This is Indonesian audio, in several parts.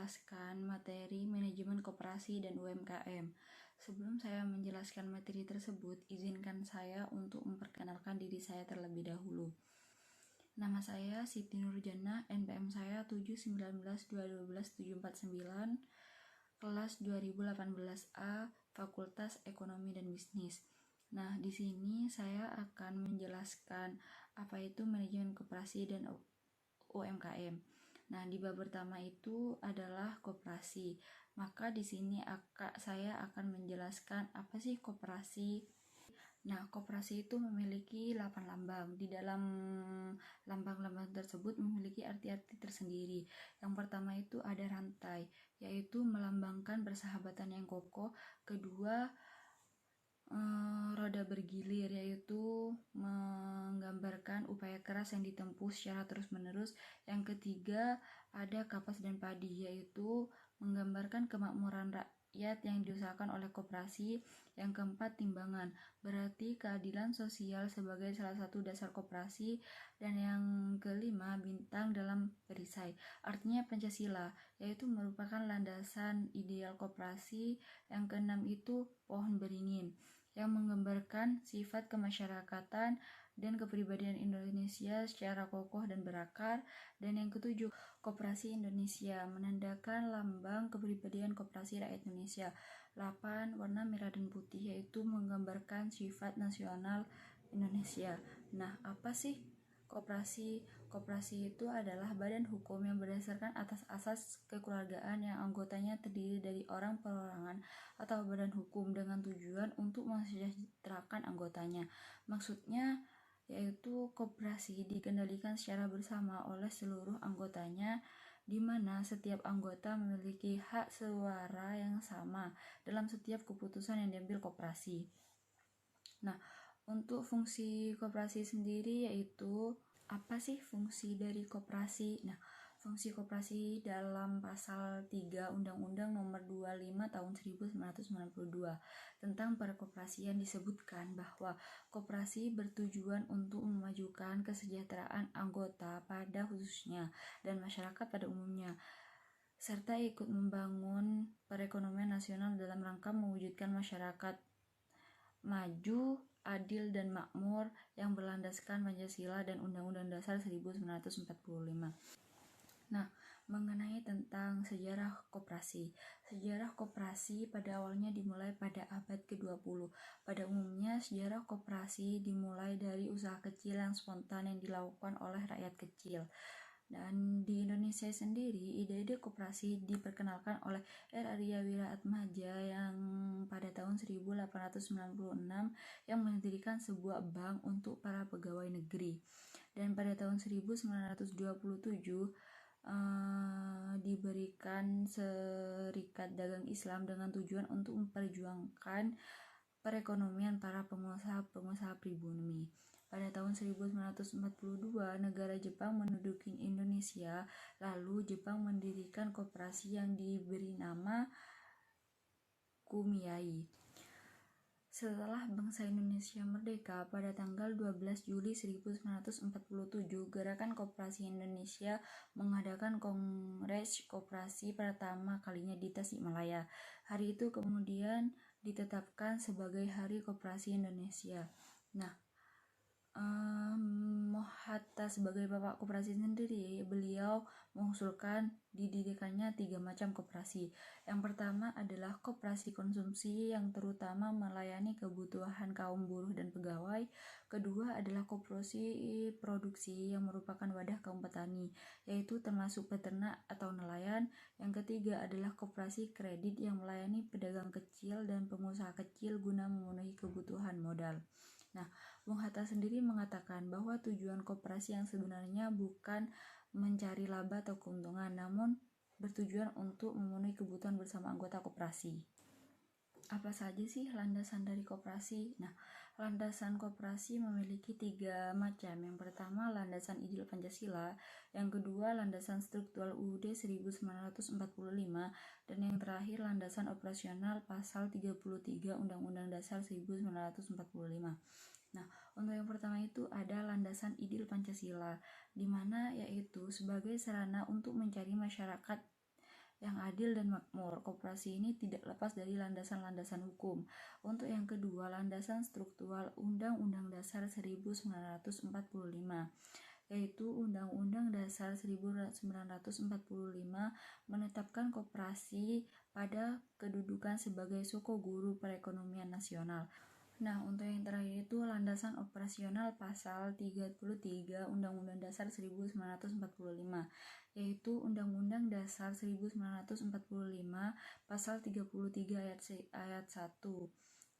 menjelaskan materi manajemen koperasi dan UMKM. Sebelum saya menjelaskan materi tersebut, izinkan saya untuk memperkenalkan diri saya terlebih dahulu. Nama saya Siti Nurjana, NPM saya 719212749, kelas 2018A, Fakultas Ekonomi dan Bisnis. Nah, di sini saya akan menjelaskan apa itu manajemen koperasi dan UMKM. Nah, di bab pertama itu adalah koperasi. Maka di sini saya akan menjelaskan apa sih koperasi. Nah, koperasi itu memiliki 8 lambang. Di dalam lambang-lambang tersebut memiliki arti-arti tersendiri. Yang pertama itu ada rantai, yaitu melambangkan persahabatan yang kokoh. Kedua, roda bergilir, yaitu menggambarkan upaya keras yang ditempuh secara terus-menerus. Yang ketiga, ada kapas dan padi, yaitu menggambarkan kemakmuran rakyat yang diusahakan oleh koperasi. Yang keempat, timbangan, berarti keadilan sosial sebagai salah satu dasar koperasi. Dan yang kelima, bintang dalam perisai, artinya Pancasila, yaitu merupakan landasan ideal koperasi. Yang keenam itu pohon beringin, yang menggambarkan sifat kemasyarakatan dan kepribadian Indonesia secara kokoh dan berakar. Dan yang ketujuh, Koperasi Indonesia, menandakan lambang kepribadian koperasi rakyat Indonesia. 8, warna merah dan putih, yaitu menggambarkan sifat nasional Indonesia. Nah, apa sih koperasi? Koperasi itu adalah badan hukum yang berdasarkan atas asas kekeluargaan yang anggotanya terdiri dari orang perorangan atau badan hukum dengan tujuan untuk mensejahterakan anggotanya. Maksudnya yaitu koperasi dikendalikan secara bersama oleh seluruh anggotanya, di mana setiap anggota memiliki hak suara yang sama dalam setiap keputusan yang diambil koperasi. Nah, untuk fungsi koperasi sendiri yaitu apa sih fungsi dari koperasi? Nah, fungsi koperasi dalam pasal 3 Undang-Undang Nomor 25 Tahun 1992 tentang perkoperasian disebutkan bahwa koperasi bertujuan untuk memajukan kesejahteraan anggota pada khususnya dan masyarakat pada umumnya, serta ikut membangun perekonomian nasional dalam rangka mewujudkan masyarakat maju, adil dan makmur yang berlandaskan Pancasila dan Undang-Undang Dasar 1945. Nah, mengenai tentang sejarah koperasi. Sejarah koperasi pada awalnya dimulai pada abad ke-20. Pada umumnya, sejarah koperasi dimulai dari usaha kecil yang spontan yang dilakukan oleh rakyat kecil. Dan di Indonesia sendiri, ide-ide koperasi diperkenalkan oleh R. Arya Wiraatmaja yang pada tahun 1896 yang mendirikan sebuah bank untuk para pegawai negeri. Dan pada tahun 1927 diberikan Serikat Dagang Islam dengan tujuan untuk memperjuangkan perekonomian para pengusaha pribumi. Pada tahun 1942, negara Jepang menduduki Indonesia, lalu Jepang mendirikan koperasi yang diberi nama Kumiai. Setelah bangsa Indonesia merdeka pada tanggal 12 Juli 1947, Gerakan Koperasi Indonesia mengadakan Kongres Koperasi pertama kalinya di Tasikmalaya. Hari itu kemudian ditetapkan sebagai Hari Koperasi Indonesia. Nah, Hatta sebagai bapak koperasi sendiri, beliau mengusulkan didirikannya 3 macam koperasi. Yang pertama adalah koperasi konsumsi yang terutama melayani kebutuhan kaum buruh dan pegawai. Kedua adalah koperasi produksi yang merupakan wadah kaum petani, yaitu termasuk peternak atau nelayan. Yang ketiga adalah koperasi kredit yang melayani pedagang kecil dan pengusaha kecil guna memenuhi kebutuhan modal. Nah, Bung Hatta sendiri mengatakan bahwa tujuan koperasi yang sebenarnya bukan mencari laba atau keuntungan, namun bertujuan untuk memenuhi kebutuhan bersama anggota koperasi. Apa saja sih landasan dari koperasi? Nah, landasan koperasi memiliki 3 macam. Yang pertama, landasan ideal Pancasila. Yang kedua, landasan struktural UUD 1945. Dan yang terakhir, landasan operasional pasal 33 Undang-Undang Dasar 1945. Nah, untuk yang pertama itu ada landasan ideal Pancasila, di mana yaitu sebagai sarana untuk mencari masyarakat yang adil dan makmur. Koperasi ini tidak lepas dari landasan-landasan hukum. Untuk yang kedua, landasan struktural Undang-Undang Dasar 1945, yaitu Undang-Undang Dasar 1945 menetapkan koperasi pada kedudukan sebagai soko guru perekonomian nasional. Nah, untuk yang terakhir itu landasan operasional pasal 33 Undang-Undang Dasar 1945, yaitu Undang-Undang Dasar 1945 pasal 33 ayat 1,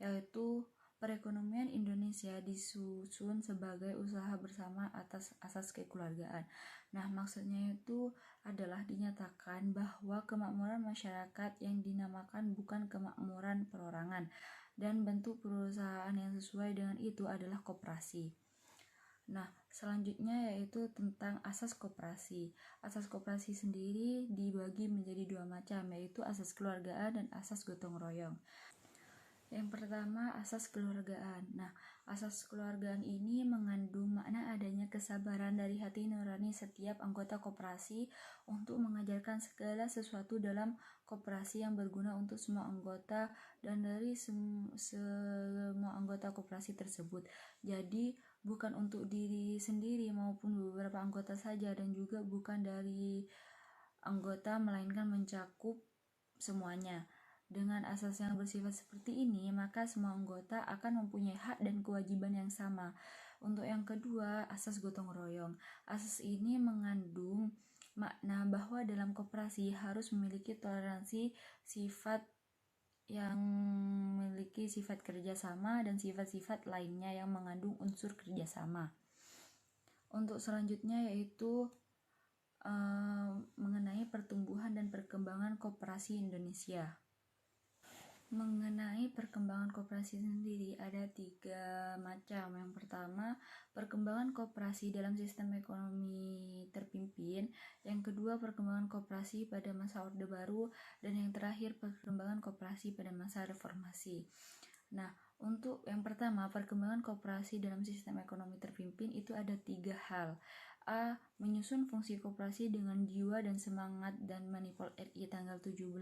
yaitu perekonomian Indonesia disusun sebagai usaha bersama atas asas kekeluargaan. Nah, maksudnya itu adalah dinyatakan bahwa kemakmuran masyarakat yang dinamakan bukan kemakmuran perorangan, dan bentuk perusahaan yang sesuai dengan itu adalah koperasi. Nah, selanjutnya yaitu tentang asas koperasi. Asas koperasi sendiri dibagi menjadi dua macam, yaitu asas keluargaan dan asas gotong royong. Yang pertama, asas keluargaan. Nah, asas keluargaan ini mengandung makna adanya kesabaran dari hati nurani setiap anggota koperasi untuk mengajarkan segala sesuatu dalam koperasi yang berguna untuk semua anggota dan dari semua anggota koperasi tersebut. Jadi, bukan untuk diri sendiri maupun beberapa anggota saja, dan juga bukan dari anggota melainkan mencakup semuanya. Dengan asas yang bersifat seperti ini, maka semua anggota akan mempunyai hak dan kewajiban yang sama. Untuk yang kedua, asas gotong royong. Asas ini mengandung makna bahwa dalam koperasi harus memiliki toleransi sifat yang memiliki sifat kerjasama dan sifat-sifat lainnya yang mengandung unsur kerjasama. Untuk selanjutnya yaitu mengenai pertumbuhan dan perkembangan koperasi Indonesia. Mengenai perkembangan koperasi sendiri ada 3 macam. Yang pertama, perkembangan koperasi dalam sistem ekonomi terpimpin. Yang kedua, perkembangan koperasi pada masa Orde Baru. Dan yang terakhir, perkembangan koperasi pada masa reformasi. Nah, untuk yang pertama, perkembangan koperasi dalam sistem ekonomi terpimpin itu ada 3 hal. A. Menyusun fungsi koperasi dengan jiwa dan semangat dan Manipol RI tanggal 17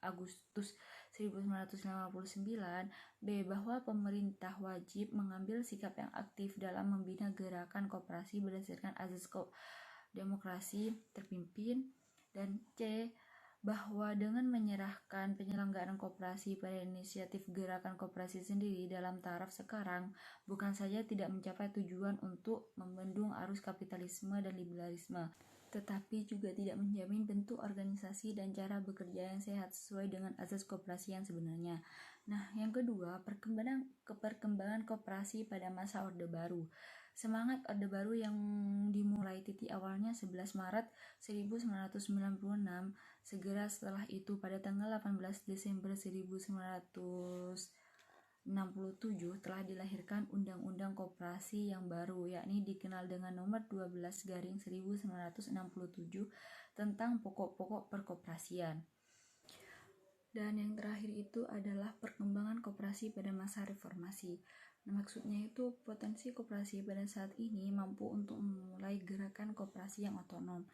Agustus 1959. B. Bahwa pemerintah wajib mengambil sikap yang aktif dalam membina gerakan koperasi berdasarkan azas demokrasi terpimpin. Dan C. Bahwa dengan menyerahkan penyelenggaraan koperasi pada inisiatif gerakan koperasi sendiri dalam taraf sekarang, bukan saja tidak mencapai tujuan untuk membendung arus kapitalisme dan liberalisme, tetapi juga tidak menjamin bentuk organisasi dan cara bekerja yang sehat sesuai dengan azas koperasi yang sebenarnya. Nah, yang kedua, perkembangan koperasi pada masa Orde Baru. Semangat Orde Baru yang dimulai titik awalnya 11 Maret 1996, segera setelah itu pada tanggal 18 Desember 1967 telah dilahirkan Undang-Undang Koperasi yang baru, yakni dikenal dengan nomor 12/1967 tentang pokok-pokok perkoperasian. Dan yang terakhir itu adalah perkembangan koperasi pada masa reformasi. Nah, maksudnya itu potensi koperasi pada saat ini mampu untuk memulai gerakan koperasi yang otonom.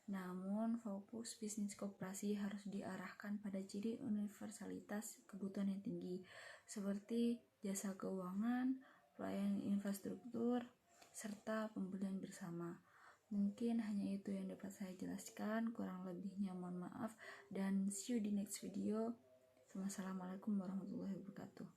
Namun, fokus bisnis koperasi harus diarahkan pada ciri universalitas kebutuhan yang tinggi, seperti jasa keuangan, pelayanan infrastruktur, serta pembelian bersama. Mungkin hanya itu yang dapat saya jelaskan, kurang lebihnya mohon maaf, dan see you di next video. Wassalamualaikum warahmatullahi wabarakatuh.